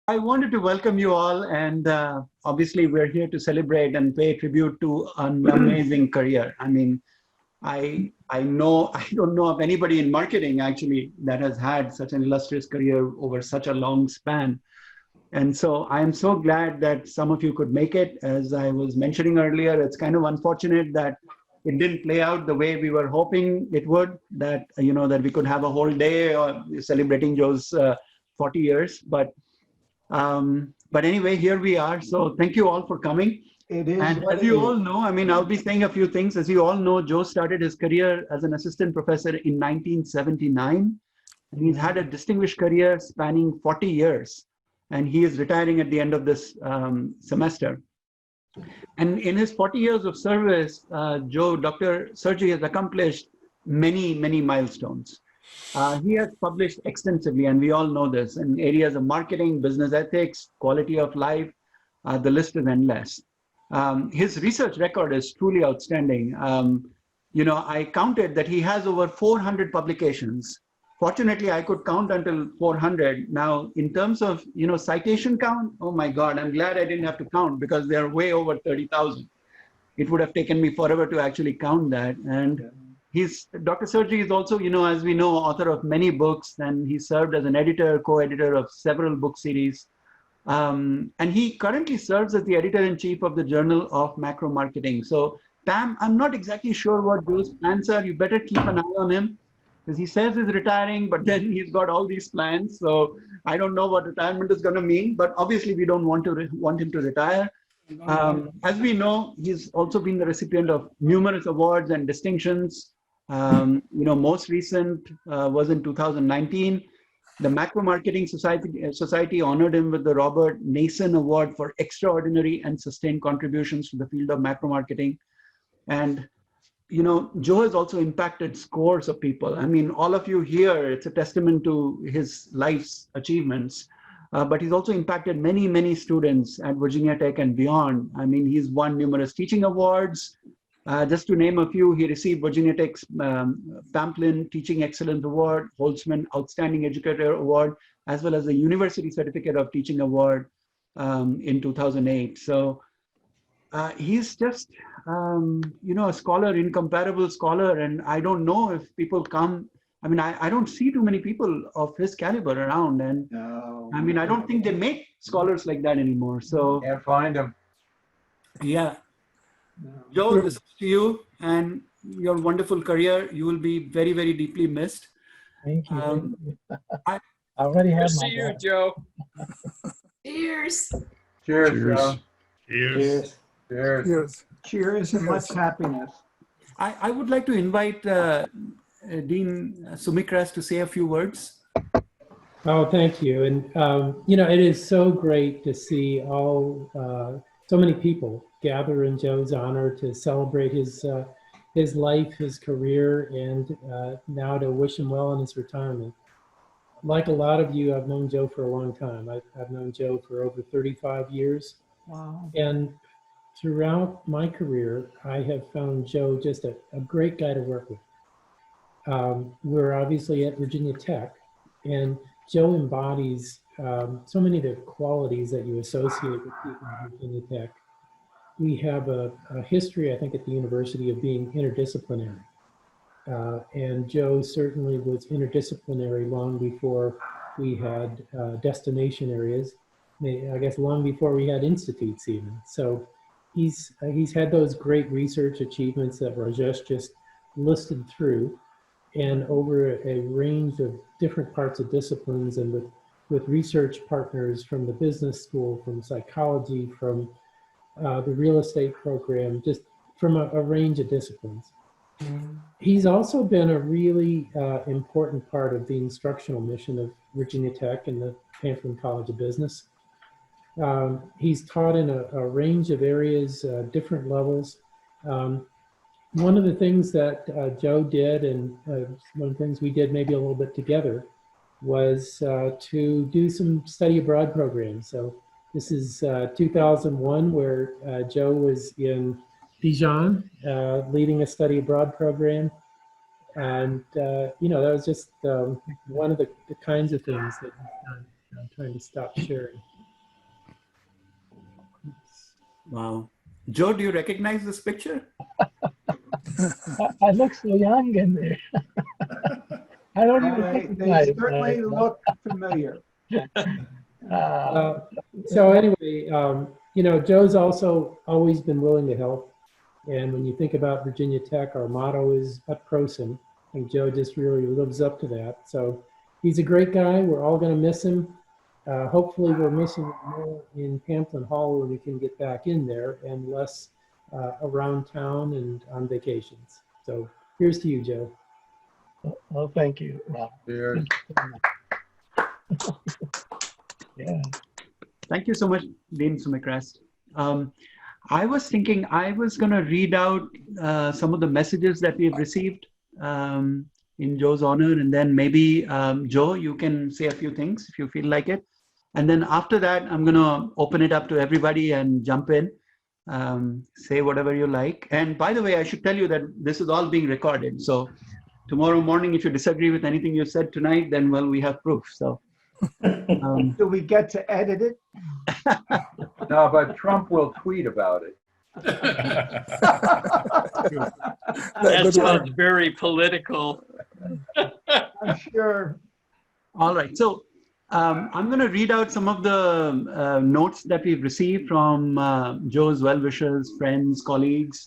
I wanted to welcome you all, and obviously we're here to celebrate and pay tribute to an amazing career. I mean, I know I don't know of anybody in marketing actually that has had such an illustrious career over such a long span. And so I am so glad that some of you could make it. As I was mentioning earlier, it's kind of unfortunate that it didn't play out the way we were hoping it would. That that we could have a whole day celebrating Joe's 40 years, but anyway, here we are. So thank you all for coming. It is And what as it you is. all know, I mean, I'll be saying a few things. As you all know, Joe started his career as an assistant professor in 1979. And he's had a distinguished career spanning 40 years. And he is retiring at the end of this semester. And in his 40 years of service, Dr. Sirgy has accomplished many, many milestones. He has published extensively, and we all know this, in areas of marketing, business ethics, quality of life. The list is endless. His research record is truly outstanding. I counted that he has over 400 publications. Fortunately, I could count until 400. Now, in terms of citation count, oh my God, I'm glad I didn't have to count because they're way over 30,000. It would have taken me forever to actually count that. And Dr. Sirgy is also, as we know, author of many books, and he served as an editor, co-editor of several book series. And he currently serves as the editor-in-chief of the Journal of Macro Marketing. So, Pam, I'm not exactly sure what Joe's plans are. You better keep an eye on him because he says he's retiring, but then he's got all these plans. So I don't know what retirement is going to mean, but obviously we don't want him to retire. As we know, he's also been the recipient of numerous awards and distinctions. Most recent was in 2019. The Macro Marketing Society honored him with the Robert Nason Award for extraordinary and sustained contributions to the field of macro marketing. And Joe has also impacted scores of people. I mean, all of you here, it's a testament to his life's achievements. But he's also impacted many, many students at Virginia Tech and beyond. I mean, he's won numerous teaching awards. Just to name a few, he received Virginia Tech's Pamplin Teaching Excellence Award, Holtzman Outstanding Educator Award, as well as the University Certificate of Teaching Award in 2008. So he's just, a scholar, incomparable scholar. And I don't know if people come. I mean, I don't see too many people of his caliber around. And I mean, I don't think they make scholars like that anymore. So Can't find them. Yeah. Joe, this is to you and your wonderful career. You will be very, very deeply missed. Thank you. I already have Good to my see you, back. Joe. Cheers. Cheers, Cheers. Joe. Cheers. Cheers. Cheers. Cheers and much happiness. I would like to invite Dean Sumikras to say a few words. Oh, thank you. And, it is so great to see so many people gather in Joe's honor to celebrate his life, his career, and now to wish him well in his retirement. Like a lot of you, I've known Joe for a long time. I've known Joe for over 35 years. Wow. And throughout my career, I have found Joe just a great guy to work with. We're obviously at Virginia Tech, and Joe embodies so many of the qualities that you associate with people at Virginia Tech. We have a history, I think, at the university of being interdisciplinary. And Joe certainly was interdisciplinary long before we had destination areas. I guess long before we had institutes even. So he's had those great research achievements that Rajesh just listed through, and over a range of different parts of disciplines, and with research partners from the business school, from psychology, from the real estate program, just from a range of disciplines. He's also been a really important part of the instructional mission of Virginia Tech and the Pamplin College of Business. He's taught in a range of areas, different levels. One of the things that Joe did, and one of the things we did maybe a little bit together, was to do some study abroad programs. So this is 2001, where Joe was in Dijon, leading a study abroad program. And, that was just one of the kinds of things that I'm trying to stop sharing. Wow. Joe, do you recognize this picture? I look so young in there. I don't even They recognize. certainly look familiar. So anyway, you know, Joe's also always been willing to help. And when you think about Virginia Tech, our motto is Ut Prosim. And Joe just really lives up to that. So he's a great guy. We're all going to miss him. Hopefully we're missing him more in Pamplin Hall when we can get back in there and less around town and on vacations. So here's to you, Joe. Oh, thank you, Rob. Cheers. Yeah. Thank you so much, Dean Sumikrest. I was thinking I was going to read out some of the messages that we've received in Joe's honor, and then maybe Joe, you can say a few things if you feel like it. And then after that, I'm going to open it up to everybody and jump in, say whatever you like. And by the way, I should tell you that this is all being recorded. So tomorrow morning, if you disagree with anything you said tonight, then, well, we have proof. So. Do we get to edit it? No, but Trump will tweet about it. That sounds very political. I'm sure. All right. So I'm going to read out some of the notes that we've received from Joe's well-wishers, friends, colleagues.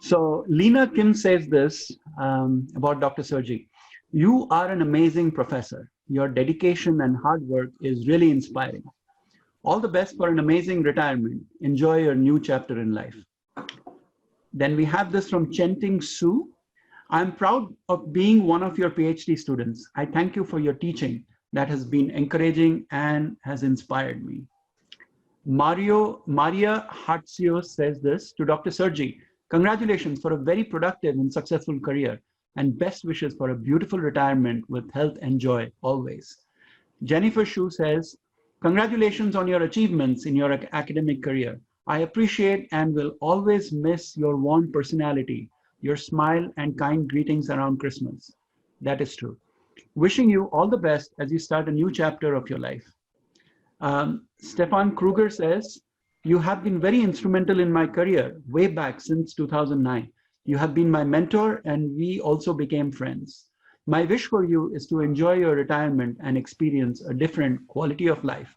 So Lena Kim says this about Dr. Sirgy. You are an amazing professor. Your dedication and hard work is really inspiring. All the best for an amazing retirement. Enjoy your new chapter in life. Then we have this from Chenting Su. I'm proud of being one of your PhD students. I thank you for your teaching that has been encouraging and has inspired me. Maria Hatzio says this to Dr. Sirgy. Congratulations for a very productive and successful career, and best wishes for a beautiful retirement with health and joy always. Jennifer Shu says, congratulations on your achievements in your academic career. I appreciate and will always miss your warm personality, your smile and kind greetings around Christmas. That is true. Wishing you all the best as you start a new chapter of your life. Stefan Kruger says, you have been very instrumental in my career way back since 2009. You have been my mentor and we also became friends. My wish for you is to enjoy your retirement and experience a different quality of life,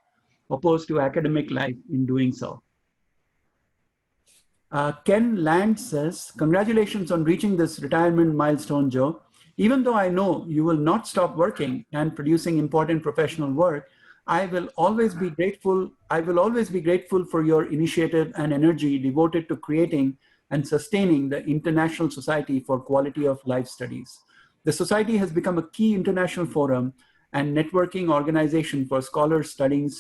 opposed to academic life in doing so. Ken Land says, congratulations on reaching this retirement milestone, Joe. Even though I know you will not stop working and producing important professional work, I will always be grateful for your initiative and energy devoted to creating and sustaining the International Society for Quality of Life Studies. The Society has become a key international forum and networking organization for scholars studying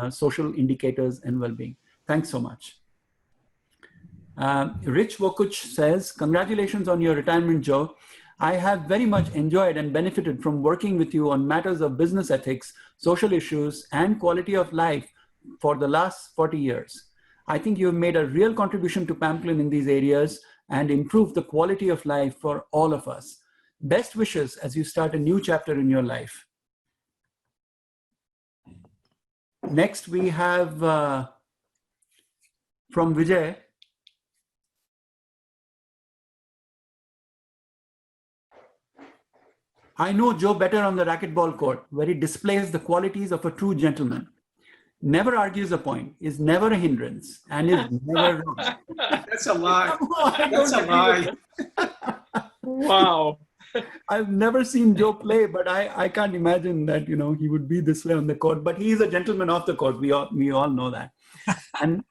social indicators and well-being. Thanks so much. Rich Wokuch says, congratulations on your retirement, Joe. I have very much enjoyed and benefited from working with you on matters of business ethics, social issues, and quality of life for the last 40 years. I think you have made a real contribution to Pamplin in these areas and improved the quality of life for all of us. Best wishes as you start a new chapter in your life. Next, we have from Vijay. I know Joe better on the racquetball court, where he displays the qualities of a true gentleman. Never argues a point, is never a hindrance, and is never wrong. That's a lie. I That's a don't lie. Wow. I've never seen Joe play, but I can't imagine that, you know, he would be this way on the court. But he is a gentleman off the court. We all know that. And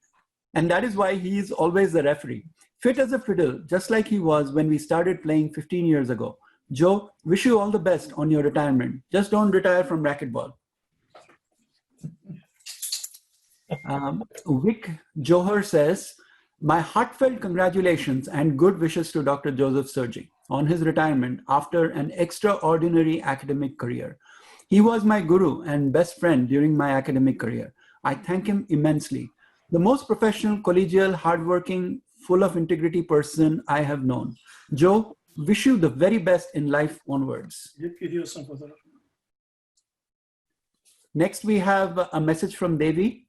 that is why he is always the referee. Fit as a fiddle, just like he was when we started playing 15 years ago. Joe, wish you all the best on your retirement. Just don't retire from racquetball. Vic Johar says, my heartfelt congratulations and good wishes to Dr. Joseph Sirgy on his retirement after an extraordinary academic career. He was my guru and best friend during my academic career. I thank him immensely. The most professional, collegial, hardworking, full of integrity person I have known. Joe, wish you the very best in life onwards. Next, we have a message from Devi.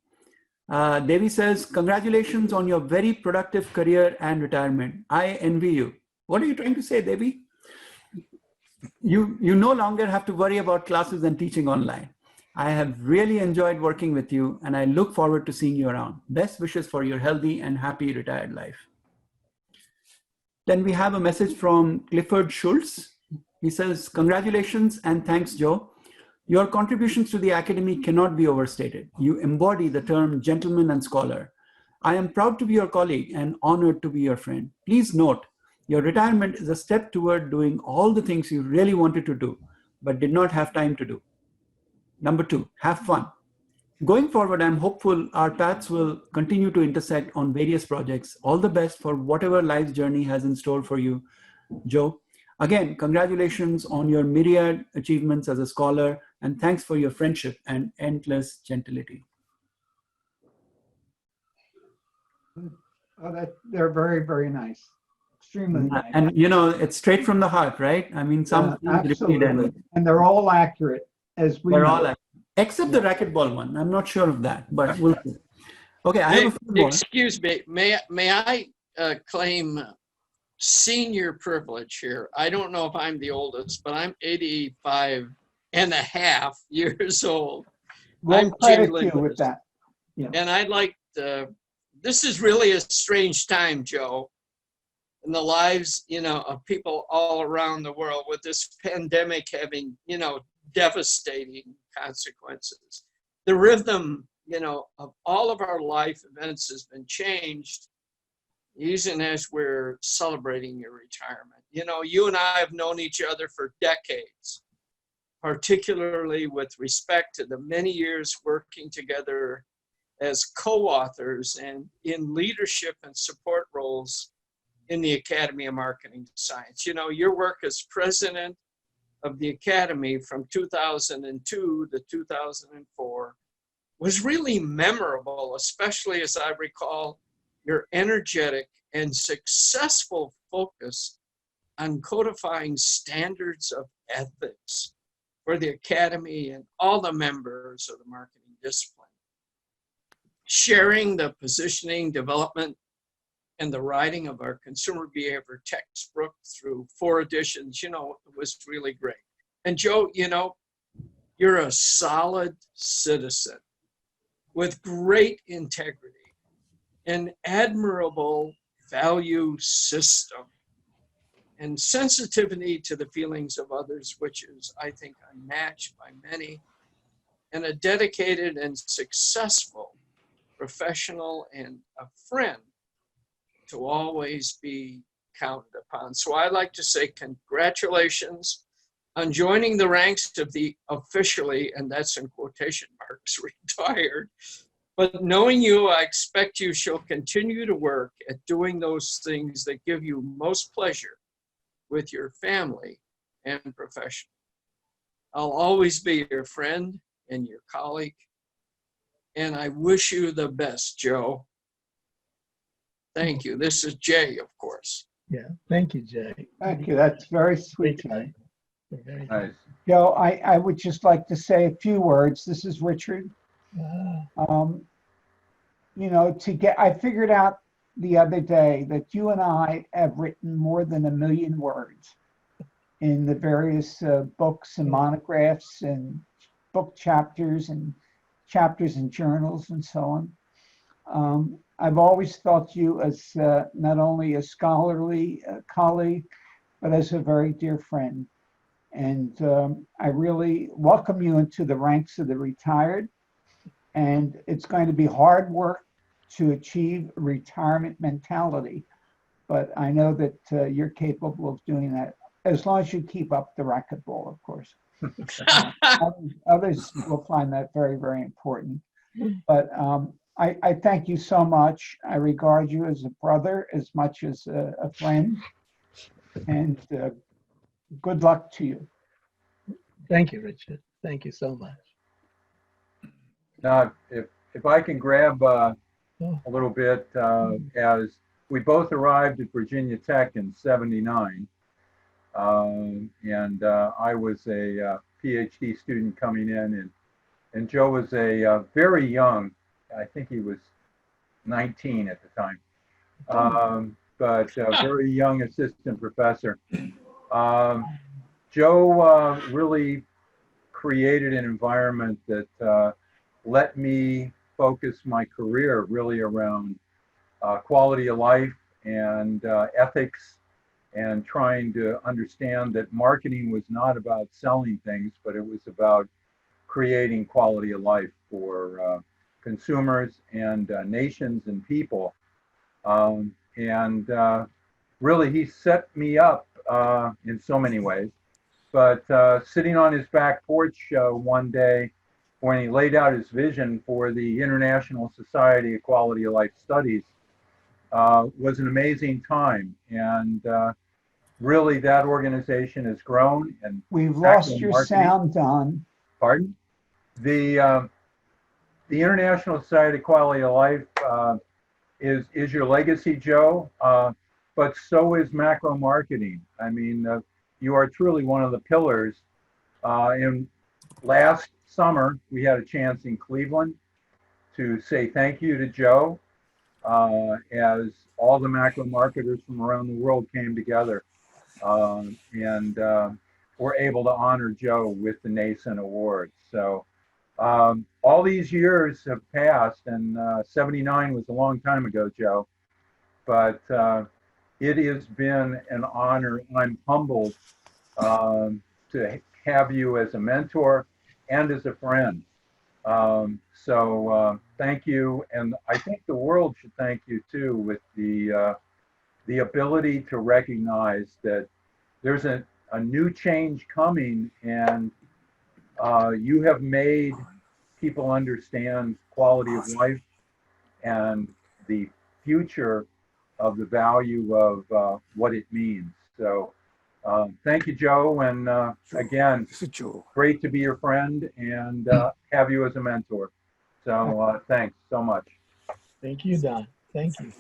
Devi says, congratulations on your very productive career and retirement. I envy you. What are you trying to say, Devi? You no longer have to worry about classes and teaching online. I have really enjoyed working with you, and I look forward to seeing you around. Best wishes for your healthy and happy retired life. Then we have a message from Clifford Schultz. He says, congratulations and thanks, Joe. Your contributions to the academy cannot be overstated. You embody the term gentleman and scholar. I am proud to be your colleague and honored to be your friend. Please note, your retirement is a step toward doing all the things you really wanted to do, but did not have time to do. Number 2, have fun. Going forward, I'm hopeful our paths will continue to intersect on various projects. All the best for whatever life's journey has in store for you, Joe. Again, congratulations on your myriad achievements as a scholar, and thanks for your friendship and endless gentility. Oh, they're very, very nice. Extremely nice. And you know, it's straight from the heart, right? I mean, some absolutely. And they're all accurate, as we they're know. all accurate. Except the racquetball one. I'm not sure of that, but we'll see. Okay, I have a few more. Excuse me, may I claim senior privilege here? I don't know if I'm the oldest, but I'm 85 and a half years old. We'll credit you with that. Yeah. And I'd like to, this is really a strange time, Joe, in the lives, of people all around the world, with this pandemic having, devastating consequences. The rhythm, of all of our life events has been changed, even as we're celebrating your retirement. You and I have known each other for decades, particularly with respect to the many years working together as co-authors and in leadership and support roles in the Academy of Marketing Science. Your work as president of the Academy from 2002 to 2004 was really memorable, especially as I recall your energetic and successful focus on codifying standards of ethics for the Academy and all the members of the marketing discipline. Sharing the positioning, development, and the writing of our consumer behavior textbook through 4 editions, it was really great. And Joe, you're a solid citizen with great integrity, an admirable value system, and sensitivity to the feelings of others, which is, I think, unmatched by many, and a dedicated and successful professional and a friend to always be counted upon. So I'd like to say congratulations on joining the ranks of the officially, and that's in quotation marks, retired. But knowing you, I expect you shall continue to work at doing those things that give you most pleasure with your family and profession. I'll always be your friend and your colleague, and I wish you the best, Joe. Thank you. This is Jay, of course. Yeah, thank you, Jay. Thank you. That's very sweet, Jay. Very Nice. Joe, I would just like to say a few words. This is Richard. I figured out the other day that you and I have written more than 1 million words in the various books and monographs and book chapters and journals and so on. I've always thought you as not only a scholarly colleague, but as a very dear friend. And I really welcome you into the ranks of the retired. And it's going to be hard work to achieve retirement mentality. But I know that you're capable of doing that, as long as you keep up the racquetball, of course. Others will find that very, very important. But I thank you so much. I regard you as a brother as much as a friend. And good luck to you. Thank you, Richard. Thank you so much. Now, if I can grab a little bit, as we both arrived at Virginia Tech in '79, and I was a PhD student coming in, and Joe was a very young I think he was 19 at the time. But a very young assistant professor. Joe really created an environment that let me focus my career really around quality of life and ethics, and trying to understand that marketing was not about selling things, but it was about creating quality of life for consumers and nations and people. And really, he set me up in so many ways. But sitting on his back porch one day when he laid out his vision for the International Society of Quality of Life Studies was an amazing time. And really, that organization has grown. And We've lost your marketing. sound, Don. Pardon? The International Society of Quality of Life is your legacy, Joe, but so is macro marketing. I mean, you are truly one of the pillars. And last summer, we had a chance in Cleveland to say thank you to Joe as all the macro marketers from around the world came together and were able to honor Joe with the Nason Award. So all these years have passed, and 79 was a long time ago, Joe, but it has been an honor, and I'm humbled to have you as a mentor and as a friend. So thank you, and I think the world should thank you too, with the ability to recognize that there's a new change coming, and you have made people understand quality of life and the future of the value of what it means. So thank you, Joe. And again, great to be your friend and have you as a mentor. So thanks so much. Thank you, Don. Thank you.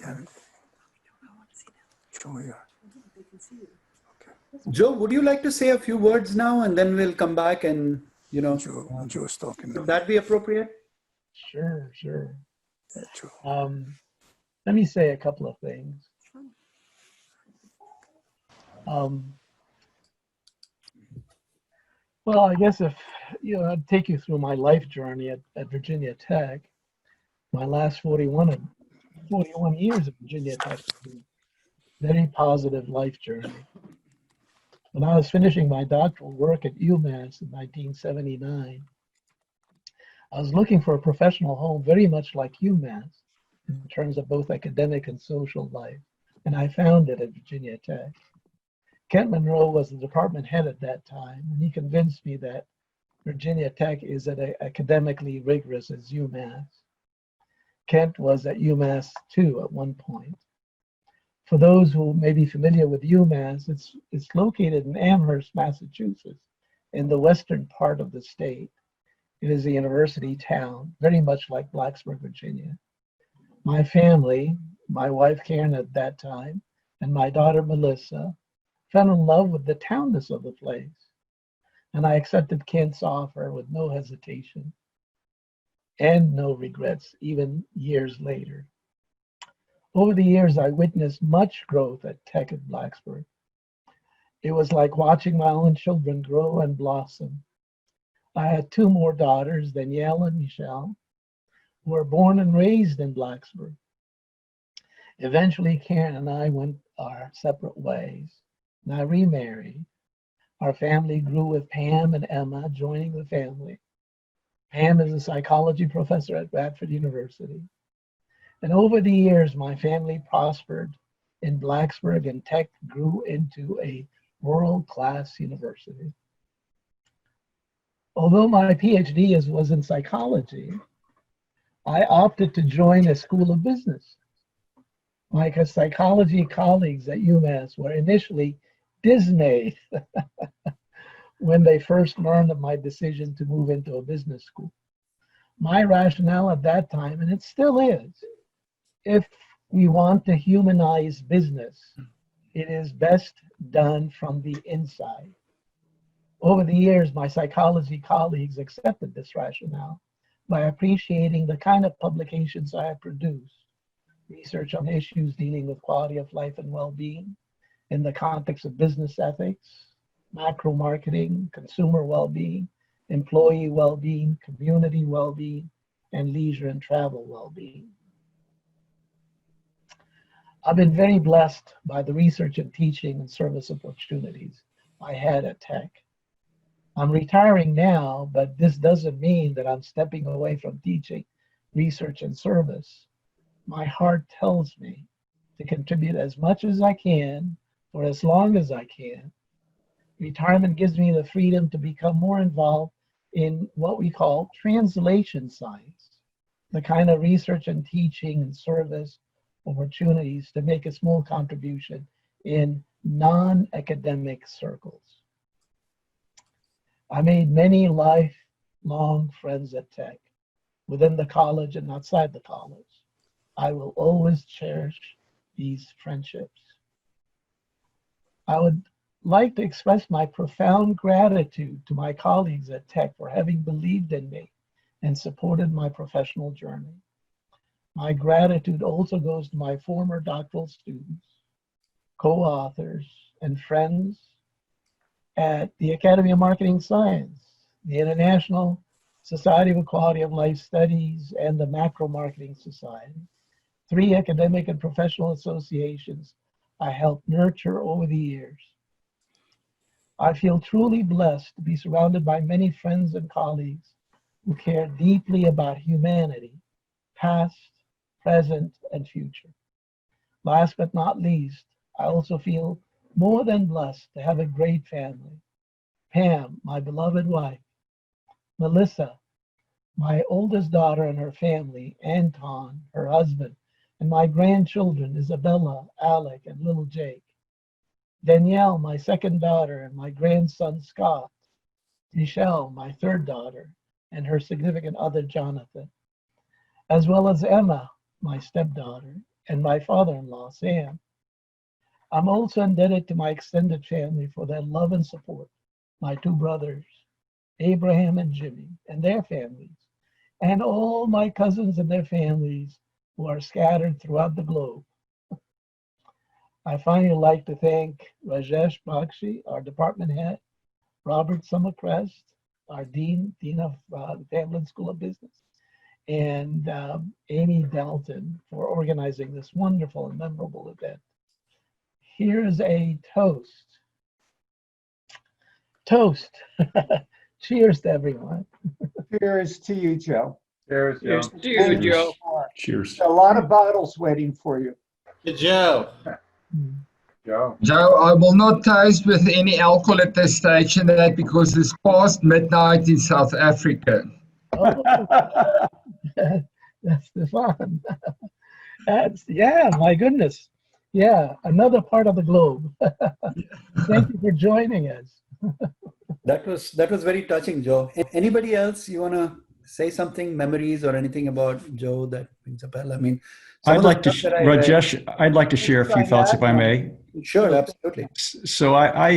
Joe, would you like to say a few words now, and then we'll come back and, Joe's talking. would that be appropriate? Sure, sure. Let me say a couple of things. Well, I guess if, I'd take you through my life journey at Virginia Tech. My last 41 years at Virginia Tech was a very positive life journey. When I was finishing my doctoral work at UMass in 1979, I was looking for a professional home very much like UMass in terms of both academic and social life, and I found it at Virginia Tech. Kent Monroe was the department head at that time, and he convinced me that Virginia Tech is as academically rigorous as UMass. Kent was at UMass too at one point. For those who may be familiar with UMass, it's located in Amherst, Massachusetts, in the western part of the state. It is a university town, very much like Blacksburg, Virginia. My family, my wife Karen at that time, and my daughter Melissa, fell in love with the townness of the place. And I accepted Kent's offer with no hesitation and no regrets, even years later. Over the years, I witnessed much growth at Tech at Blacksburg. It was like watching my own children grow and blossom. I had two more daughters, Danielle and Michelle, who were born and raised in Blacksburg. Eventually, Karen and I went our separate ways, and I remarried. Our family grew with Pam and Emma joining the family. Pam is a psychology professor at Radford University. And over the years, my family prospered in Blacksburg, and Tech grew into a world-class university. Although my PhD was in psychology, I opted to join a school of business. My psychology colleagues at UMass were initially dismayed when they first learned of my decision to move into a business school. My rationale at that time, and it still is, if we want to humanize business, it is best done from the inside. Over the years, my psychology colleagues accepted this rationale. by appreciating the kind of publications I have produced, research on issues dealing with quality of life and well-being in the context of business ethics, macro marketing, consumer well-being, employee well-being, community well-being, and leisure and travel well-being. I've been very blessed by the research and teaching and service opportunities I had at Tech. I'm retiring now, but this doesn't mean that I'm stepping away from teaching, research, and service. My heart tells me to contribute as much as I can for as long as I can. Retirement gives me the freedom to become more involved in what we call translation science, the kind of research and teaching and service opportunities to make a small contribution in non-academic circles. I made many lifelong friends at Tech, within the college and outside the college. I will always cherish these friendships. I would like to express my profound gratitude to my colleagues at Tech for having believed in me and supported my professional journey. My gratitude also goes to my former doctoral students, co-authors, and friends at the Academy of Marketing Science, the International Society of Quality of Life Studies, and the Macro Marketing Society, 3 academic and professional associations I helped nurture over the years. I feel truly blessed to be surrounded by many friends and colleagues who care deeply about humanity, past, present, and future. Last but not least, I also feel more than blessed to have a great family. Pam, my beloved wife, Melissa, my oldest daughter and her family, Anton, her husband, and my grandchildren, Isabella, Alec, and little Jake. Danielle, my second daughter, and my grandson, Scott. Michelle, my third daughter, and her significant other, Jonathan. As well as Emma, my stepdaughter, and my father-in-law, Sam. I'm also indebted to my extended family for their love and support. My 2 brothers, Abraham and Jimmy, and their families, and all my cousins and their families who are scattered throughout the globe. I finally like to thank Rajesh Bakshi, our department head, Robert Summercrest, our dean of the Tamlin School of Business, and Amy Dalton for organizing this wonderful and memorable event. Here's a toast. Toast. Cheers to everyone. Cheers to you, Joe. Cheers, Joe. Here's to you, Joe. Cheers. A lot of bottles waiting for you. Good Joe. Joe. Joe, I will not toast with any alcohol at this stage tonight because it's past midnight in South Africa. Oh, that's the fun. Yeah, my goodness. Yeah, another part of the globe. Thank you for joining us. That was very touching, Joe. Anybody else you want to say something, memories or anything about Joe that rings a bell? I mean, I'd like to, Rajesh, I'd like to share a few thoughts if I may. Sure, absolutely. So I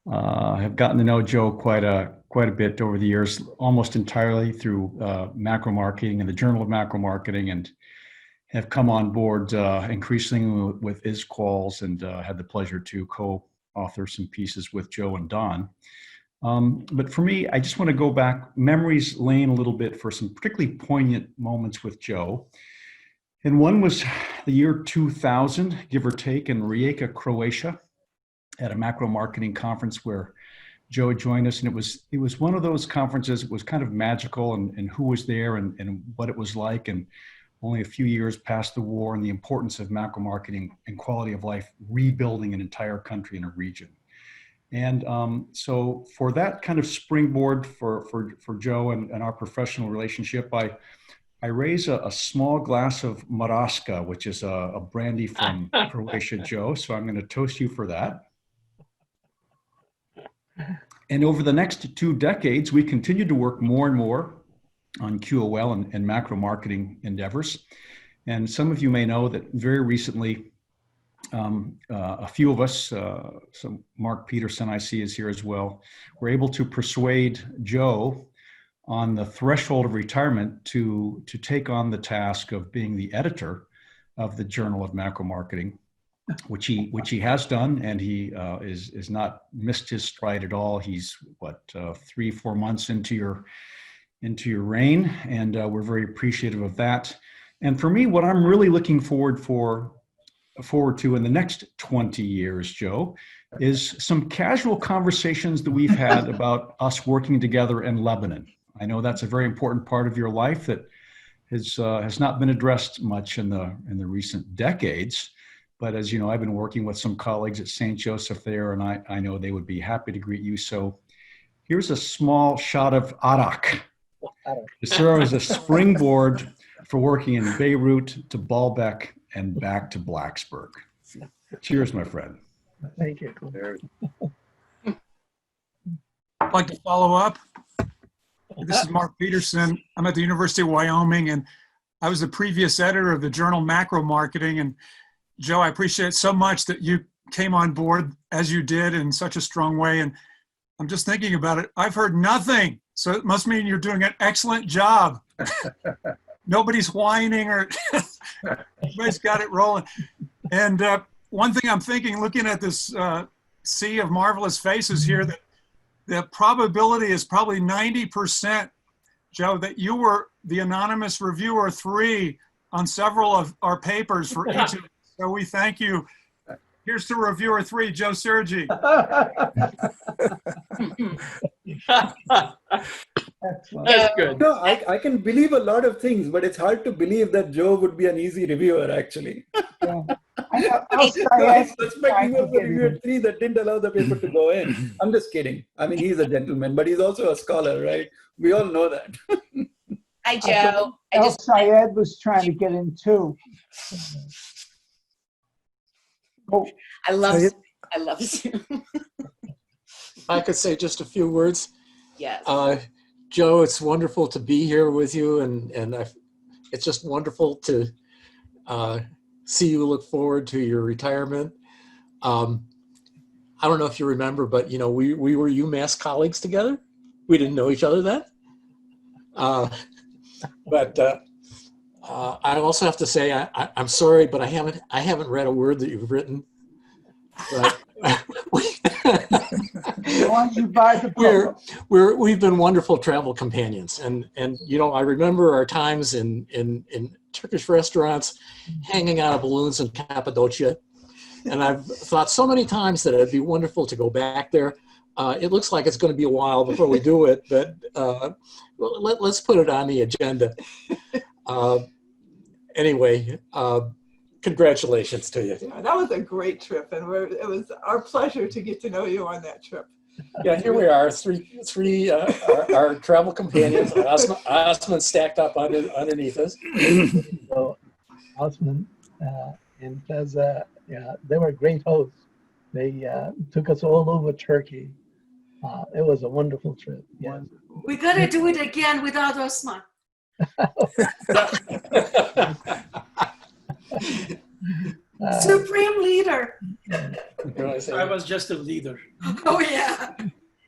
have gotten to know Joe quite a bit over the years, almost entirely through macro marketing and the Journal of Macro Marketing, and have come on board increasingly with ISQuals and had the pleasure to co-author some pieces with Joe and Don. But for me, I just want to go back memories lane a little bit for some particularly poignant moments with Joe. And one was the year 2000, give or take, in Rijeka, Croatia, at a macro marketing conference where Joe had joined us. And it was one of those conferences. It was kind of magical, and who was there and what it was like. And only a few years past the war, and the importance of macro marketing and quality of life, rebuilding an entire country and a region. And so for that kind of springboard for Joe and our professional relationship, I raise a small glass of Maraska, which is a brandy from Croatia, Joe. So I'm going to toast you for that. And over the next 2 decades, we continued to work more and more on QOL and macro marketing endeavors. And some of you may know that very recently, a few of us, so Mark Peterson I see is here as well, were able to persuade Joe on the threshold of retirement to take on the task of being the editor of the Journal of Macro Marketing, which he has done, and he is not missed his stride at all. He's 3-4 months into your reign, and we're very appreciative of that. And for me, what I'm really looking forward to in the next 20 years, Joe, is some casual conversations that we've had about us working together in Lebanon. I know that's a very important part of your life that has not been addressed much in the recent decades. But as you know, I've been working with some colleagues at St. Joseph there, and I know they would be happy to greet you. So here's a small shot of Arak to serve as a springboard for working in Beirut to Baalbek and back to Blacksburg. Cheers, my friend. Thank you. I'd like to follow up. This is Mark Peterson. I'm at the University of Wyoming, and I was the previous editor of the journal Macro Marketing. And Joe, I appreciate so much that you came on board as you did in such a strong way. And I'm just thinking about it. I've heard nothing. So it must mean you're doing an excellent job. Nobody's whining or everybody's got it rolling. And one thing I'm thinking, looking at this sea of marvelous faces here, that the probability is probably 90%, Joe, that you were the anonymous reviewer 3 on several of our papers for each of us. So we thank you. Here's to reviewer 3, Joe Sirgy. That's good. No, I can believe a lot of things, but it's hard to believe that Joe would be an easy reviewer, actually. Yeah. I know, I suspect he was the reviewer 3 that didn't allow the paper to go in. I'm just kidding. I mean, he's a gentleman, but he's also a scholar, right? We all know that. Hi, Joe. El Sayed was trying to get in too. Oh, I love Zoom. I could say just a few words. Yes. Joe, it's wonderful to be here with you, and it's just wonderful to see you look forward to your retirement. I don't know if you remember, but you know, we were UMass colleagues together. We didn't know each other then. But I also have to say I'm sorry, but I haven't read a word that you've written. But once you buy the book. we've been wonderful travel companions, and you know, I remember our times in Turkish restaurants, hanging out of balloons in Cappadocia, and I've thought so many times that it'd be wonderful to go back there. It looks like it's going to be a while before we do it, but let's put it on the agenda. Anyway, congratulations to you. Yeah, that was a great trip, and it was our pleasure to get to know you on that trip. Yeah, here we are, three our travel companions. Osman stacked up underneath us. So, Osman and Plaza, yeah, they were great hosts. They took us all over Turkey. It was a wonderful trip. Yeah. We gotta do it again without Osman. Supreme leader. I was just a leader. Oh yeah,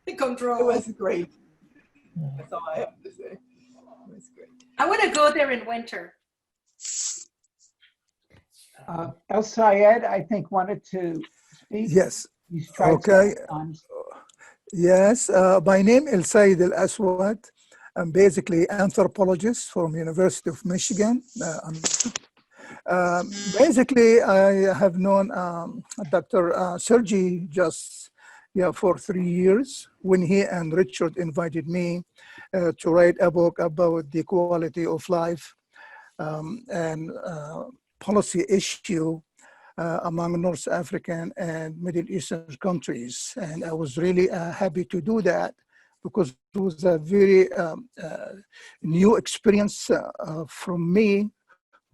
the control. It was great. That's all I have to say. It was great. I want to go there in winter. El Sayed, I think, wanted to speak. Yes. He's tried Okay. several times. Yes, my name is Said Al Aswad. I'm basically anthropologist from University of Michigan. Basically, I have known Dr. Sirgy just for 3 years when he and Richard invited me to write a book about the quality of life and policy issue among North African and Middle Eastern countries. And I was really happy to do that because it was a very new experience from me,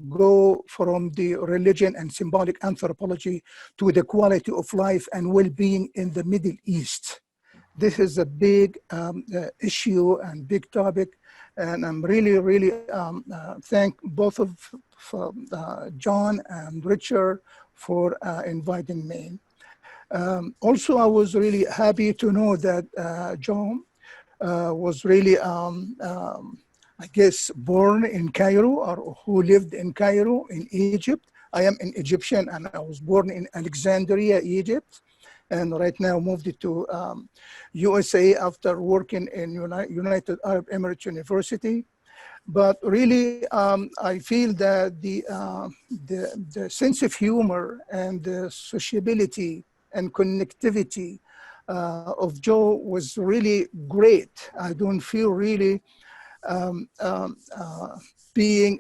go from the religion and symbolic anthropology to the quality of life and well-being in the Middle East. This is a big issue and big topic, and I'm really thank both of John and Richard for inviting me. Also, I was really happy to know that John was really, I guess, born in Cairo or who lived in Cairo in Egypt. I am an Egyptian and I was born in Alexandria, Egypt. And right now moved to USA after working in United Arab Emirates University. But really, I feel that the sense of humor and the sociability and connectivity of Joe was really great. I don't feel really being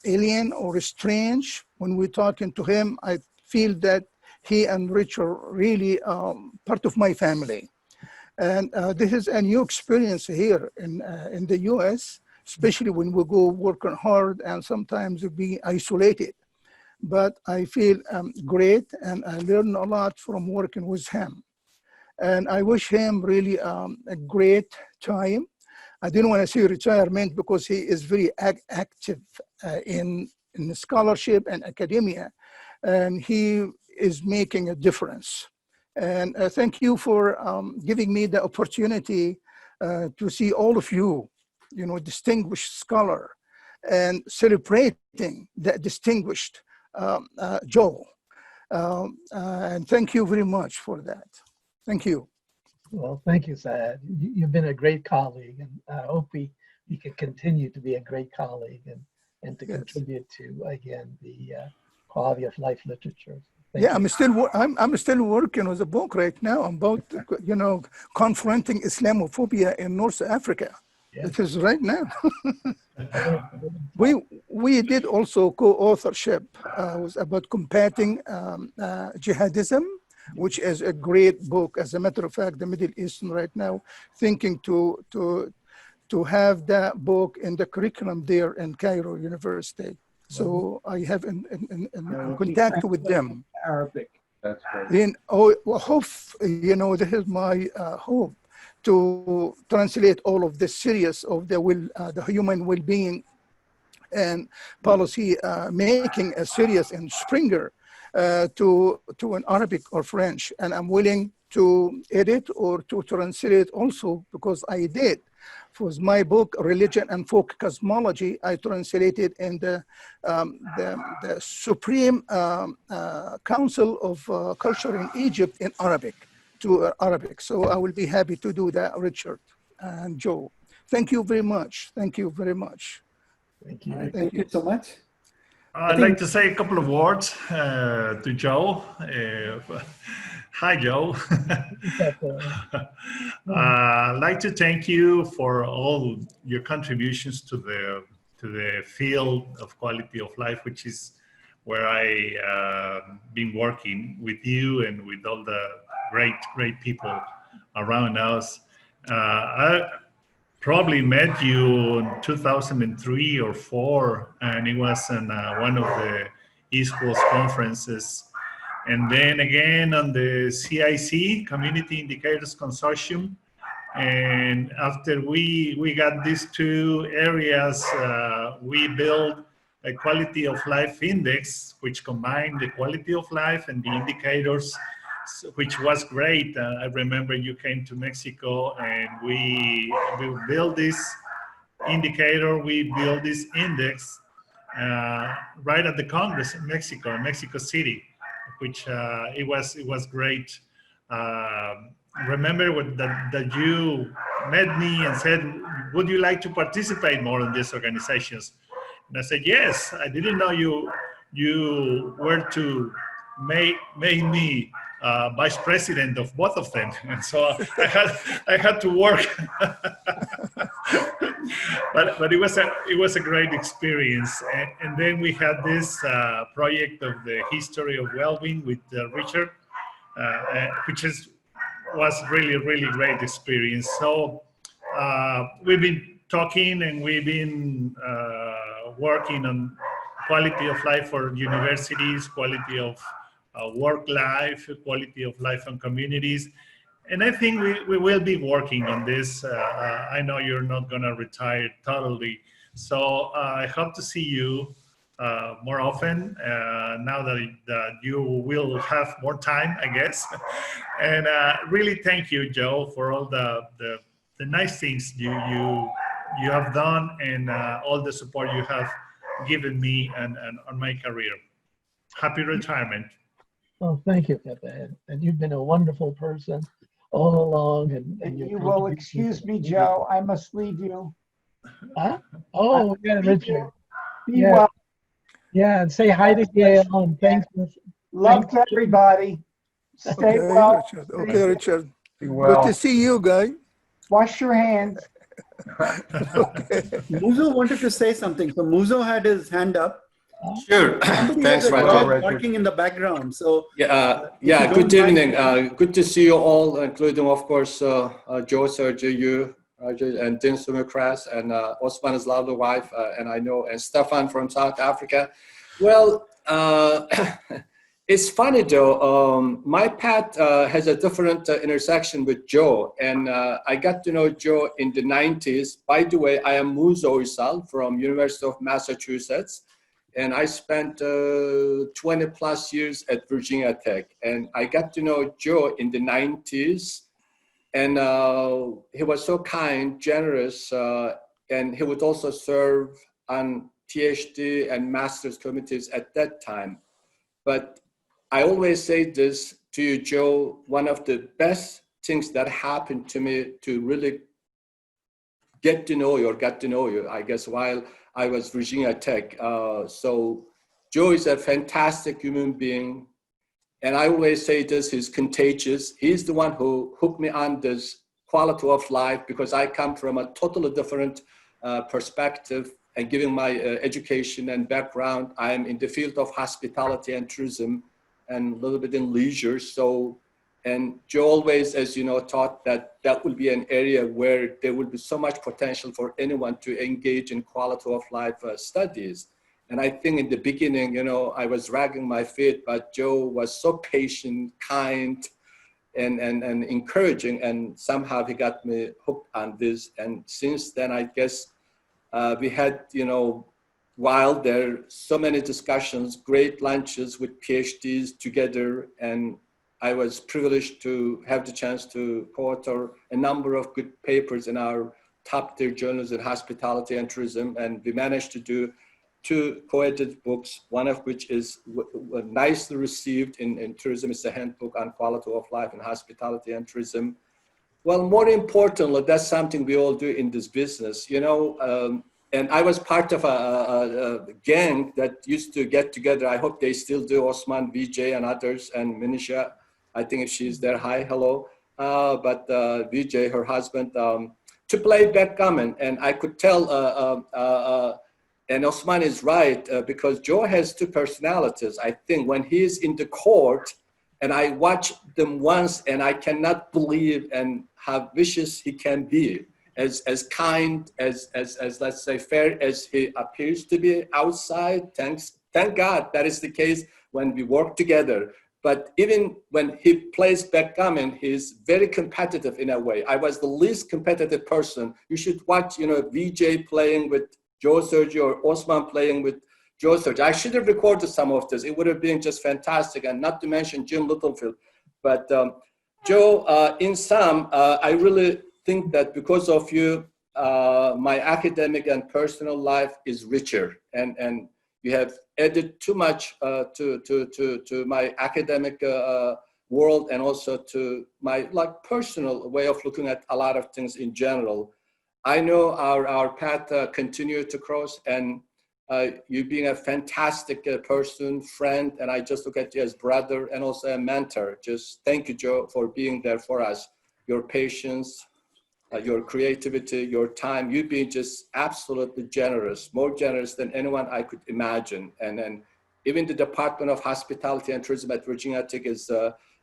alien or strange when we're talking to him. I feel that he and Rich are really part of my family. And this is a new experience here in the US, especially when we go working hard and sometimes be isolated. But I feel great and I learn a lot from working with him. And I wish him really a great time. I didn't want to say retirement because he is very active in scholarship and academia. And he is making a difference. And thank you for giving me the opportunity to see all of you, distinguished scholar, and celebrating the distinguished Joe. And thank you very much for that. Thank you. Well, thank you, Saad. You've been a great colleague, and I hope you can continue to be a great colleague and to contribute to, again, the quality of life literature. Yeah, I'm still working with a book right now about confronting Islamophobia in North Africa. Yeah. It is right now. we did also co-authorship was about combating jihadism, which is a great book. As a matter of fact, the Middle Eastern right now thinking to have that book in the curriculum there in Cairo University. So I have in contact with them. Arabic. That's great. Then, this is my hope to translate all of the series of the human well-being and policy making a series in Springer to an Arabic or French, and I'm willing to edit or to translate also because I did. For my book, Religion and Folk Cosmology, I translated in the Supreme Council of Culture in Egypt in Arabic to Arabic. So I will be happy to do that, Richard and Joe. Thank you very much. Thank you very much. Thank you. Right, thank you so much. I'd like to say a couple of words to Joe. Hi, Joe. I'd like to thank you for all your contributions to the field of quality of life, which is where I been working with you and with all the great people around us. I probably met you in 2003 or 4, and it was in one of the East Coast conferences. And then again on the CIC, Community Indicators Consortium. And after we got these two areas, we built a quality of life index, which combined the quality of life and the indicators, which was great. I remember you came to Mexico and we built this indicator, we built this index right at the Congress in Mexico City, which it was great. Remember that you met me and said, would you like to participate more in these organizations? And I said, yes. I didn't know you were to make me vice president of both of them. And so I had to work. But it was a great experience. And then we had this project of the history of well-being with Richard, which was really great experience. So we've been talking and we've been working on quality of life for universities, quality of work life, quality of life on communities. And I think we will be working on this. I know you're not going to retire totally. So I hope to see you more often now that you will have more time, I guess. And really thank you, Joe, for all the nice things you have done, and all the support you have given me and on my career. Happy retirement. Oh, thank you, Pepe. And you've been a wonderful person all along. And your You will excuse me, Joe. I must leave you. Huh? Oh, yeah, Richard. Be Yeah. well. Yeah, and say hi to Gail and thanks. Love to everybody. Stay Okay, well. Richard. Okay, Richard. Be Good well. to see you, guy. Wash your hands. Okay. Muzo wanted to say something. So Muzo had his hand up. Sure. Somebody Thanks, has a Richard. dog barking in the background. So Yeah, if you good don't mind- evening. Good to see you all, including, of course, Joe Sirgy, you, and Din Sumikras, and Osman's lovely wife, and I know, and Stefan from South Africa. Well, it's funny, though. My path has a different intersection with Joe, and I got to know Joe in the 90s. By the way, I am Muzo Isal from University of Massachusetts. And I spent 20 plus years at Virginia Tech. And I got to know Joe in the 90s. And he was so kind, generous, and he would also serve on PhD and master's committees at that time. But I always say this to you, Joe, one of the best things that happened to me to really get to know you, I guess, while I was Virginia Tech. So Joe is a fantastic human being. And I always say this, he's contagious. He's the one who hooked me on this quality of life because I come from a totally different perspective and given my education and background, I am in the field of hospitality and tourism and a little bit in leisure. So, and Joe always, as you know, taught that that will be an area where there will be so much potential for anyone to engage in quality of life studies. And I think in the beginning, you know, I was dragging my feet, but Joe was so patient, kind, and encouraging, and somehow he got me hooked on this. And since then, I guess we had, you know, while there so many discussions, great lunches with PhDs together, and I was privileged to have the chance to co-author a number of good papers in our top tier journals in hospitality and tourism, and we managed to do 2 co-edited books, one of which is nicely received in tourism. It's a handbook on quality of life in hospitality and tourism. Well, more importantly, that's something we all do in this business, you know, and I was part of a gang that used to get together. I hope they still do, Osman, Vijay, and others, and Minisha. I think if she's there, hi, hello. But Vijay, her husband, to play backgammon. And I could tell, and Osman is right, because Joe has 2 personalities. I think when he's in the court, and I watch them once, and I cannot believe and how vicious he can be, as kind, as let's say fair as he appears to be outside. Thank God that is the case when we work together. But even when he plays backgammon, he's very competitive in a way. I was the least competitive person. You should watch, you know, VJ playing with Joe Sirgy or Osman playing with Joe Sirgy. I should have recorded some of this. It would have been just fantastic, and not to mention Jim Littlefield. But Joe, in sum, I really think that because of you, my academic and personal life is richer, and you have added too much to my academic world, and also to my personal way of looking at a lot of things in general. I know our path continue to cross, and you being a fantastic person, friend, and I just look at you as brother and also a mentor. Just thank you, Joe, for being there for us. Your patience, your creativity, your time, you've been just absolutely generous, more generous than anyone I could imagine. And then even the Department of Hospitality and Tourism at Virginia Tech is,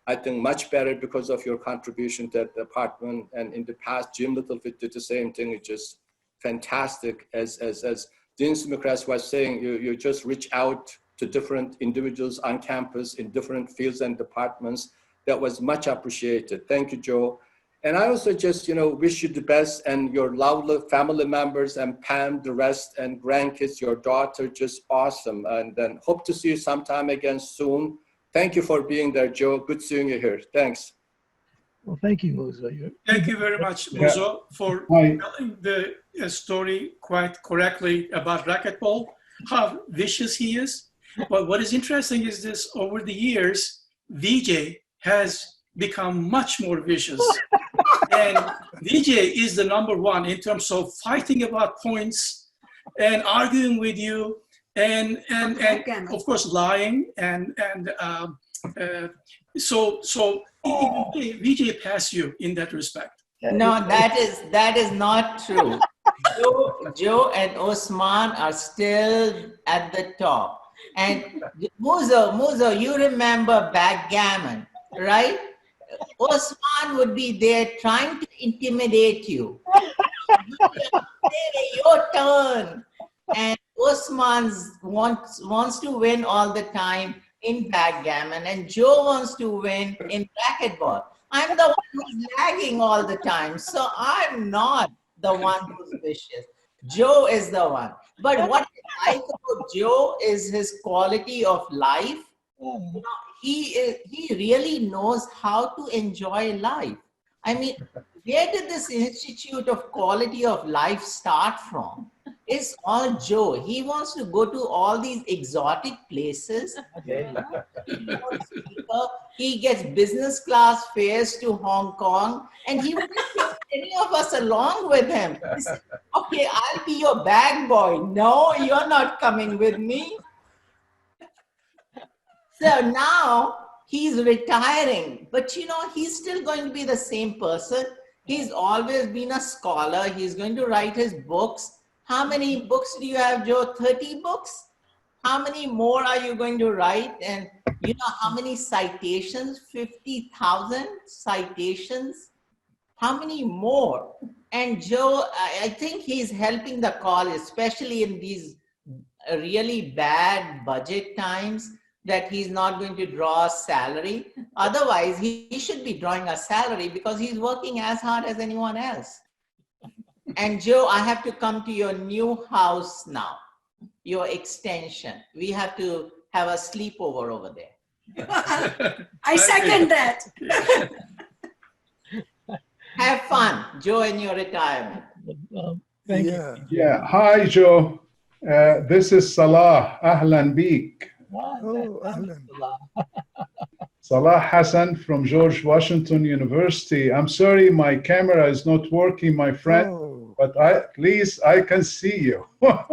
I think, much better because of your contribution to that department. And in the past, Jim Littlefield did the same thing. It's just fantastic. As Dean Sumikras was saying, you just reach out to different individuals on campus in different fields and departments. That was much appreciated. Thank you, Joe. And I also just, you know, wish you the best, and your lovely family members, and Pam, the rest, and grandkids, your daughter, just awesome. And then hope to see you sometime again soon. Thank you for being there, Joe. Good seeing you here. Thanks. Well, thank you, Musa. Thank you very much, Yeah. Musa, for Hi. telling the story quite correctly about racquetball, how vicious he is. But what is interesting is this, over the years, VJ has become much more vicious. And VJ is the number one in terms of fighting about points and arguing with you and of course lying so VJ passed you in that respect. No, that is not true. Joe and Osman are still at the top. And Musa, you remember backgammon, right? Osman would be there trying to intimidate you. Hey, your turn. And Osman wants to win all the time in backgammon, and Joe wants to win in racquetball. I'm the one who's lagging all the time, so I'm not the one who's vicious. Joe is the one. But what I like about Joe is his quality of life. You know, he really knows how to enjoy life. I mean, where did this Institute of Quality of Life start from? It's all Joe. He wants to go to all these exotic places. He gets business class fares to Hong Kong, and he wouldn't take any of us along with him. He said, okay, I'll be your bag boy. No, you're not coming with me. So now he's retiring, but you know, he's still going to be the same person. He's always been a scholar. He's going to write his books. How many books do you have, Joe? 30 books? How many more are you going to write? And you know how many citations? 50,000 citations? How many more? And Joe, I think he's helping the cause, especially in these really bad budget times, that he's not going to draw a salary. Otherwise, he should be drawing a salary because he's working as hard as anyone else. And Joe, I have to come to your new house now, your extension. We have to have a sleepover over there. I second that. Have fun, Joe, in your retirement. Thank you. Yeah. Hi, Joe. This is Salah. Ahlan beek. Salah Hassan from George Washington University. I'm sorry my camera is not working, my friend, but at least I can see you. How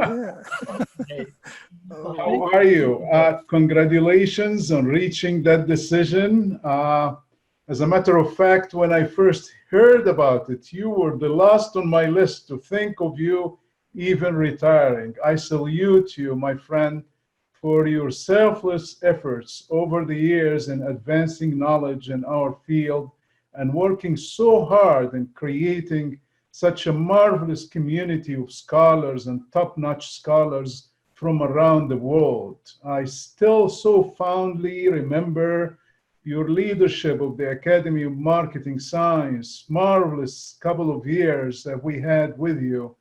are you? Congratulations on reaching that decision. As a matter of fact, when I first heard about it, you were the last on my list to think of you even retiring. I salute you, my friend, for your selfless efforts over the years in advancing knowledge in our field and working so hard in creating such a marvelous community of scholars and top-notch scholars from around the world. I still so fondly remember your leadership of the Academy of Marketing Science, marvelous couple of years that we had with you.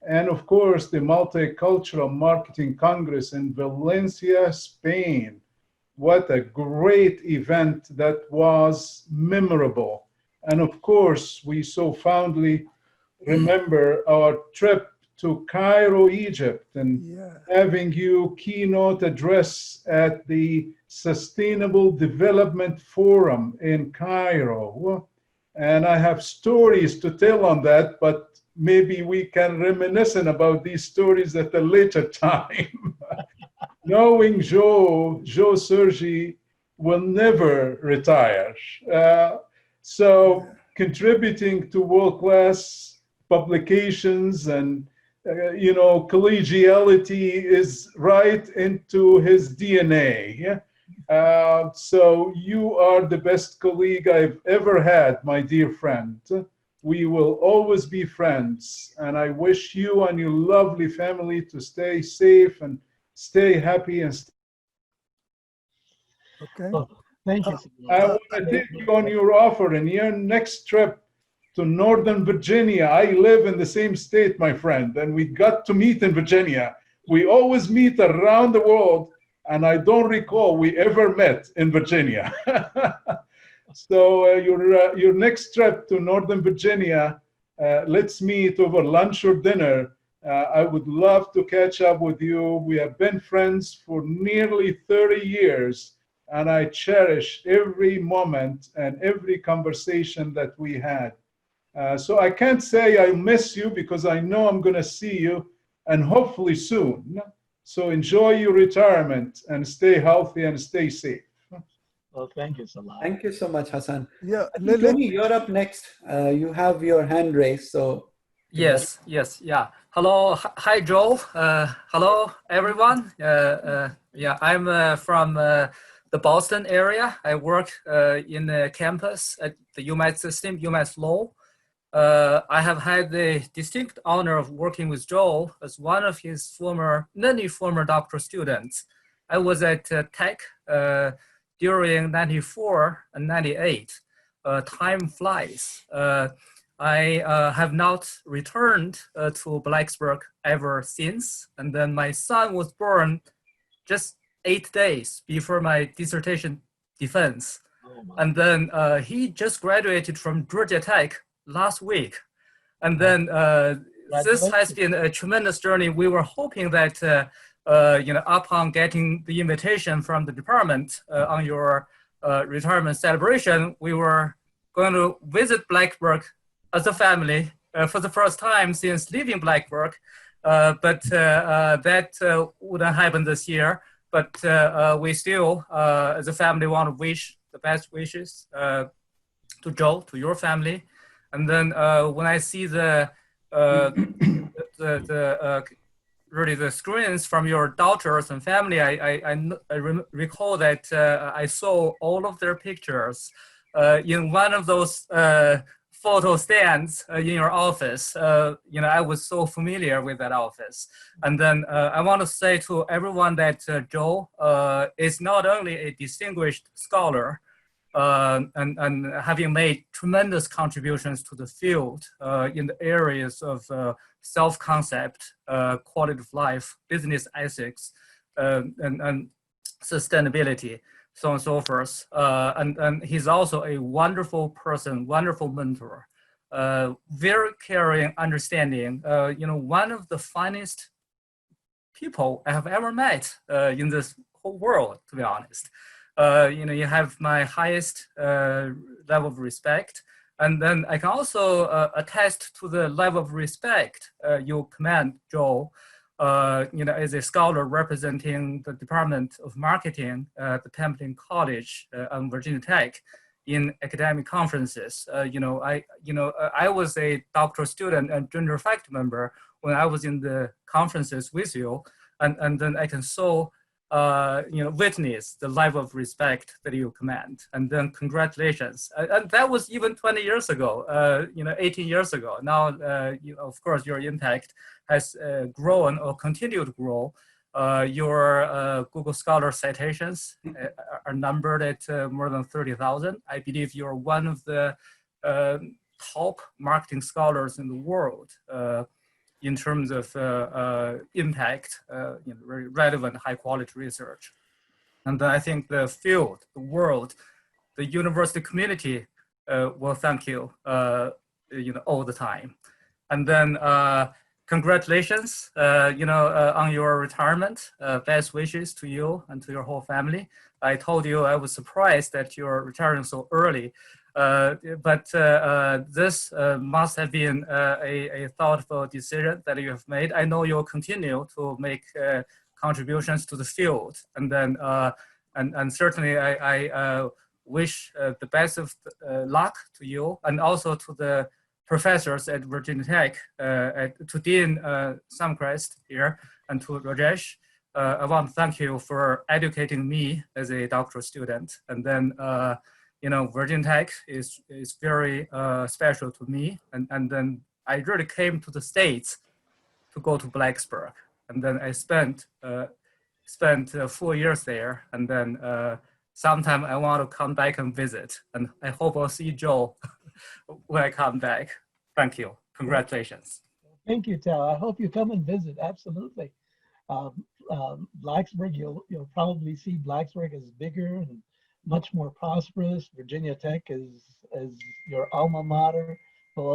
And of course, the Multicultural Marketing Congress in Valencia, Spain. What a great event that was, memorable. And of course, we so fondly remember our trip to Cairo, Egypt, and having you keynote address at the Sustainable Development Forum in Cairo. And I have stories to tell on that, but maybe we can reminisce about these stories at a later time. Knowing Joe Sirgy will never retire. So contributing to world-class publications and collegiality is right into his DNA. So you are the best colleague I've ever had, my dear friend. We will always be friends, and I wish you and your lovely family to stay safe and stay happy and Thank you. I want to take you on your offer in your next trip to Northern Virginia. I live in the same state, my friend, and we got to meet in Virginia. We always meet around the world, and I don't recall we ever met in Virginia. So your next trip to Northern Virginia, let's meet over lunch or dinner. I would love to catch up with you. We have been friends for nearly 30 years, and I cherish every moment and every conversation that we had. So I can't say I miss you because I know I'm going to see you, and hopefully soon. So enjoy your retirement and stay healthy and stay safe. Well, thank you so much. Thank you so much, Hassan. Yeah, I think, Tony, you're up next. You have your hand raised, so. Yes, yeah. Hello, hi, Joe. Hello, everyone. Yeah, I'm from the Boston area. I work in the campus at the UMass system, UMass Law. I have had the distinct honor of working with Joe as one of his many former doctoral students. I was at Tech during 94 and 98. Time flies. I have not returned to Blacksburg ever since. And then my son was born just 8 days before my dissertation defense. And then he just graduated from Georgia Tech last week. And then this has been a tremendous journey. We were hoping that, upon getting the invitation from the department on your retirement celebration, we were going to visit Blacksburg as a family for the first time since leaving Blacksburg, but that wouldn't happen this year. But we still, as a family, want to wish the best wishes to Joe, to your family. And then when I see really the screens from your daughters and family, I recall that I saw all of their pictures in one of those photo stands in your office. I was so familiar with that office. And then I want to say to everyone that Joe is not only a distinguished scholar and having made tremendous contributions to the field in the areas of self-concept, quality of life, business ethics, and sustainability, so on and so forth. And he's also a wonderful person, wonderful mentor, very caring, understanding, one of the finest people I have ever met in this whole world, to be honest. You have my highest level of respect. And then I can also attest to the level of respect you command, Joe, as a scholar representing the Department of Marketing at the Templeton College and Virginia Tech in academic conferences. I was a doctoral student and junior faculty member when I was in the conferences with you, and then I can so witness the level of respect that you command. And then congratulations. And that was even 20 years ago, 18 years ago. Now, of course, your impact has grown or continued to grow. Your Google Scholar citations are numbered at more than 30,000. I believe you're one of the top marketing scholars in the world in terms of impact, very relevant, high quality research. And I think the field, the world, the university community will thank you, all the time. And then congratulations, on your retirement. Best wishes to you and to your whole family. I told you I was surprised that you're retiring so early. But this must have been a thoughtful decision that you have made. I know you'll continue to make contributions to the field, and then and certainly I wish the best of luck to you, and also to the professors at Virginia Tech, to Dean Samchrist here, and to Rajesh. I want to thank you for educating me as a doctoral student, and then. Virginia Tech is very special to me. And then I really came to the States to go to Blacksburg. And then I spent 4 years there. And then sometime I want to come back and visit. And I hope I'll see Joe when I come back. Thank you. Congratulations. Thank you, Tal. I hope you come and visit. Absolutely. Blacksburg, you'll probably see Blacksburg is bigger and much more prosperous. Virginia Tech is your alma mater. Will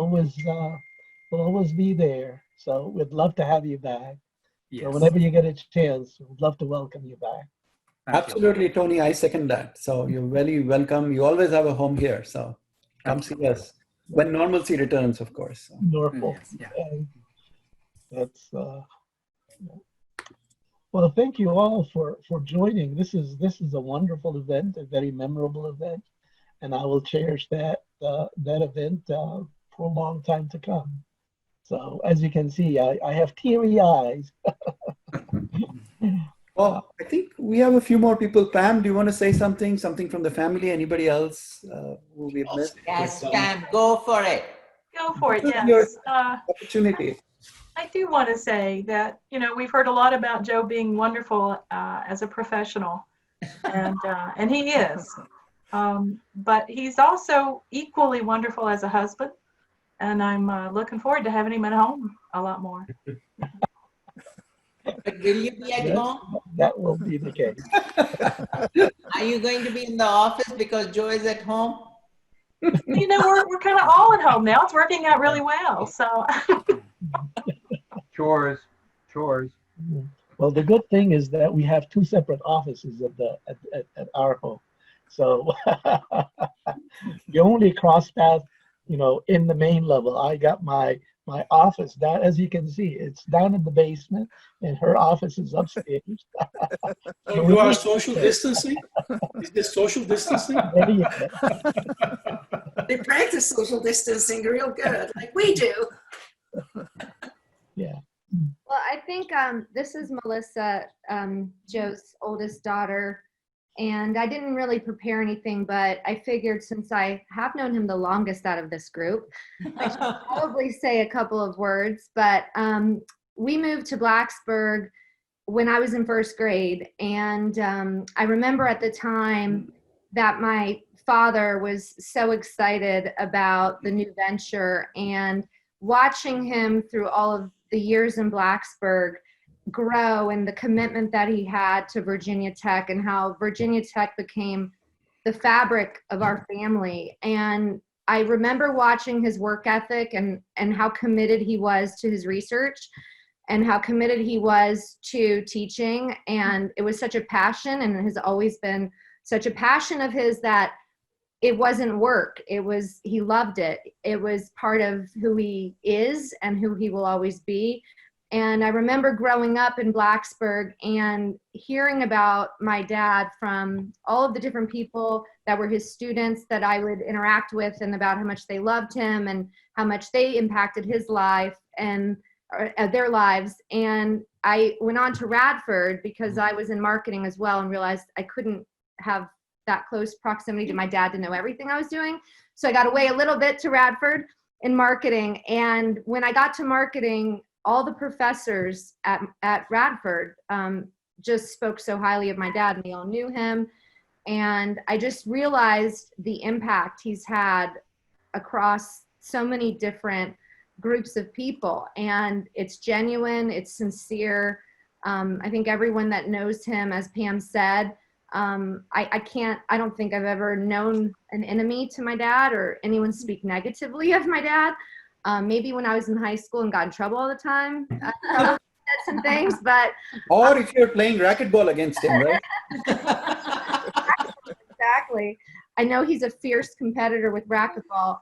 always be there. So we'd love to have you back. Yes. So whenever you get a chance, we'd love to welcome you back. Absolutely, Tony. I second that. So you're very welcome. You always have a home here. So come see us when normalcy returns, of course. So. Norfolk. Yes, yeah. That's well. Thank you all for joining. This is a wonderful event, a very memorable event, and I will cherish that event for a long time to come. So as you can see, I have teary eyes. Well, I think we have a few more people. Pam, do you want to say something? Something from the family? Anybody else who we've missed? Yes, Pam, go for it. Go for it, This is your yes. opportunity. I do want to say that, we've heard a lot about Joe being wonderful as a professional, and he is. But he's also equally wonderful as a husband, and I'm looking forward to having him at home a lot more. But will you be at home? That will be the case. Are you going to be in the office because Joe is at home? We're kind of all at home now. It's working out really well. So Chores. Well, the good thing is that we have two separate offices at our home. So you only cross paths, in the main level. I got my office down, as you can see, it's down in the basement, and her office is upstairs. So you are social distancing? Is this social distancing? They practice social distancing real good, like we do. Yeah. Well, I think this is Melissa, Joe's oldest daughter, and I didn't really prepare anything, but I figured since I have known him the longest out of this group, I should probably say a couple of words. But we moved to Blacksburg when I was in first grade, and I remember at the time that my father was so excited about the new venture, and watching him through all of the years in Blacksburg grow, and the commitment that he had to Virginia Tech, and how Virginia Tech became the fabric of our family. And I remember watching his work ethic and how committed he was to his research and how committed he was to teaching. And it was such a passion, and it has always been such a passion of his, that it wasn't work. He loved it. It was part of who he is and who he will always be. And I remember growing up in Blacksburg and hearing about my dad from all of the different people that were his students that I would interact with, and about how much they loved him and how much they impacted his life and their lives. And I went on to Radford because I was in marketing as well, and realized I couldn't have that close proximity to my dad to know everything I was doing. So I got away a little bit to Radford in marketing. And when I got to marketing, all the professors at Radford just spoke so highly of my dad, and they all knew him. And I just realized the impact he's had across so many different groups of people. And it's genuine, it's sincere. I think everyone that knows him, as Pam said, I don't think I've ever known an enemy to my dad or anyone speak negatively of my dad. Maybe when I was in high school and got in trouble all the time, said some things, but. Or if you're playing racquetball against him, right? Exactly. I know he's a fierce competitor with racquetball.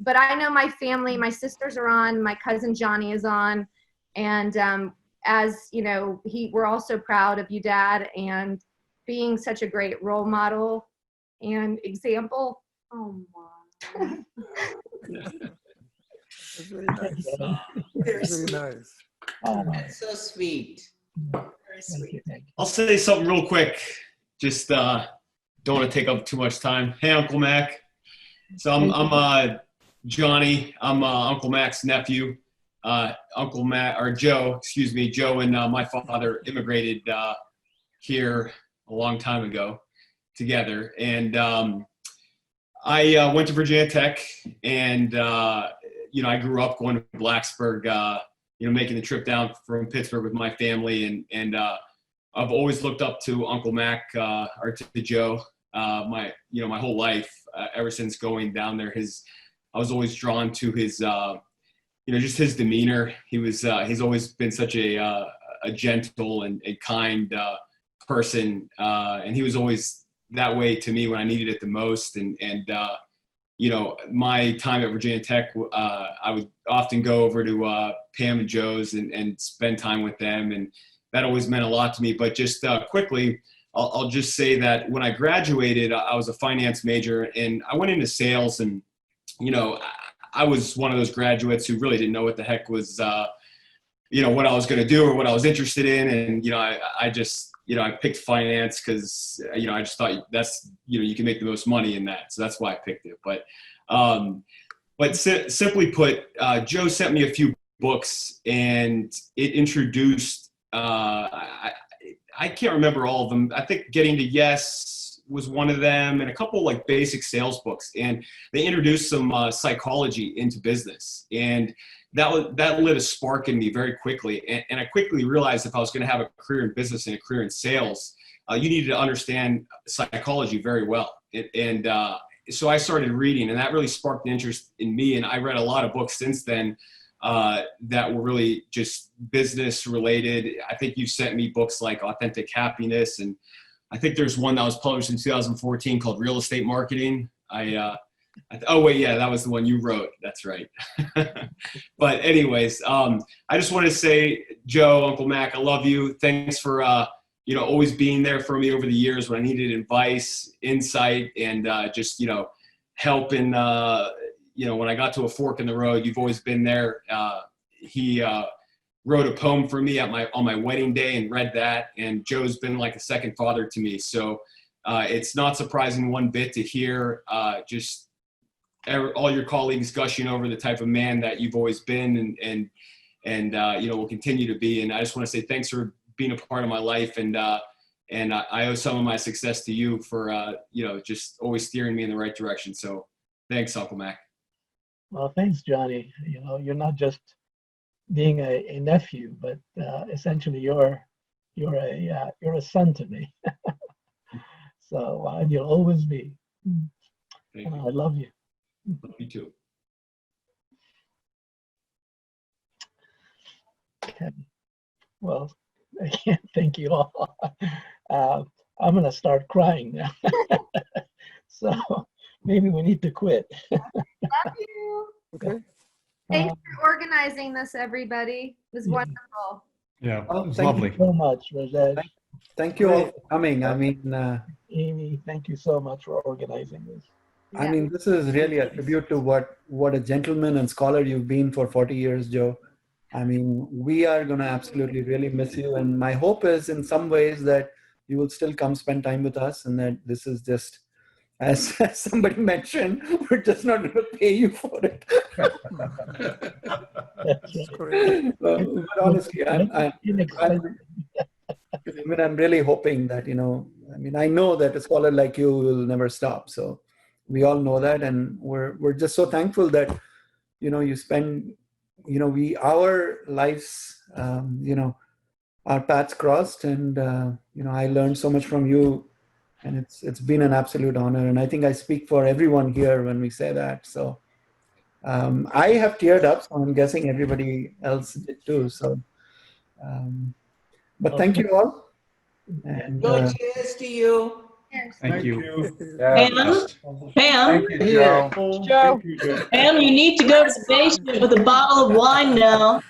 But I know my family, my sisters are on, my cousin Johnny is on. And as you know, we're also proud of you, Dad, and being such a great role model and example. Oh my. That's very nice. Very nice. Oh, that's so sweet. Very sweet. I'll say something real quick. Just don't want to take up too much time. Hey, Uncle Mac. So I'm Johnny. I'm Uncle Mac's nephew. Uncle Mac, or Joe, excuse me. Joe and my father immigrated here a long time ago together, and I went to Virginia Tech, and I grew up going to Blacksburg, making the trip down from Pittsburgh with my family. And I've always looked up to Uncle Mac, or to Joe. my whole life, ever since going down there. I was always drawn to his, just his demeanor. He's always been such a gentle and kind person, and he was always that way to me when I needed it the most. And my time at Virginia Tech, I would often go over to Pam and Joe's and spend time with them, and that always meant a lot to me. But just quickly, I'll just say that when I graduated, I was a finance major, and I went into sales, and I was one of those graduates who really didn't know what the heck was, what I was going to do or what I was interested in, and I just I picked finance because I just thought that's you can make the most money in that, so that's why I picked it. But simply put, Joe sent me a few books, and it introduced. I can't remember all of them. I think Getting to Yes was one of them, and a couple like basic sales books. And they introduced some psychology into business, and that lit a spark in me very quickly. And I quickly realized if I was going to have a career in business and a career in sales, you needed to understand psychology very well. So I started reading, and that really sparked an interest in me. And I read a lot of books since then that were really just business related. I think you sent me books like Authentic Happiness, and I think there's one that was published in 2014 called Real Estate Marketing. Oh wait, yeah, that was the one you wrote. That's right. But anyways, I just want to say, Joe, Uncle Mac, I love you. Thanks for always being there for me over the years when I needed advice, insight, and just helping. When I got to a fork in the road, you've always been there. He wrote a poem for me on my wedding day and read that. And Joe's been like a second father to me. So it's not surprising one bit to hear just all your colleagues gushing over the type of man that you've always been and will continue to be. And I just want to say thanks for being a part of my life. And I owe some of my success to you for just always steering me in the right direction. So thanks, Uncle Mac. Well, thanks, Johnny. You're not just being a nephew, but essentially you're a son to me. So and you'll always be. Thank you. I love you. Love you too. Okay. Well, I can't thank you all. I'm gonna start crying now. So maybe we need to quit. Love you. Okay. Thanks for organizing this, everybody. It was wonderful. Yeah, Oh, it was thank lovely. Thank you so much, Rajed. Thank you all for coming. I mean, Amy, thank you so much for organizing this. I mean, this is really a tribute to what a gentleman and scholar you've been for 40 years, Joe. I mean, we are going to absolutely really miss you. And my hope is in some ways that you will still come spend time with us, and that this is just, as somebody mentioned, we're just not going to pay you for it. But honestly, I'm really hoping that, I know that a scholar like you will never stop. So we all know that. And we're just so thankful that, you spend, our lives, our paths crossed, and, I learned so much from you, and it's been an absolute honor. And I think I speak for everyone here when we say that. So I have teared up, so I'm guessing everybody else did too. So, but thank you all. And, Good cheers to you. Thank you. Pam? Pam? Thank you, Joe. Joe. Pam, you need to go to the basement with a bottle of wine now.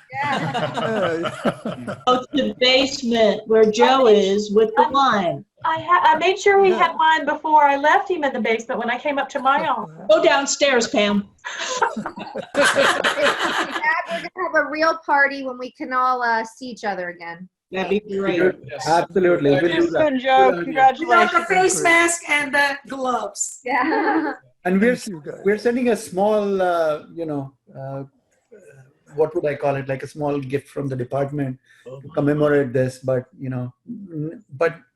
Go to the basement where Joe is with the wine. I made sure he had wine before I left him in the basement when I came up to my office. Go downstairs, Pam. Dad, we're gonna have a real party when we can all see each other again. That'd be great. Absolutely. We'll do that. Joe. Without Congratulations. the face mask and the gloves. Yeah. And we're sending a small, what would I call it? Like a small gift from the department to commemorate this. But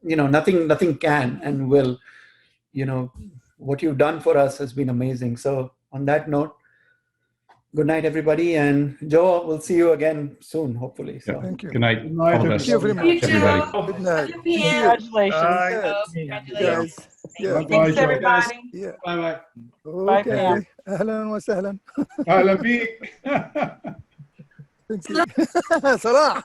nothing can and will. What you've done for us has been amazing. So on that note, good night, everybody. And Joe, we'll see you again soon, hopefully. So. Thank you. Good night. Good night, All the best. Thank you very much. Everybody. Good night. Congratulations. Guys. Yeah. Thanks, everybody. Yeah. Bye-bye. Bye, Okay. Pam. أهلا وسهلا. أهلا بيك. Thank you. صراحة.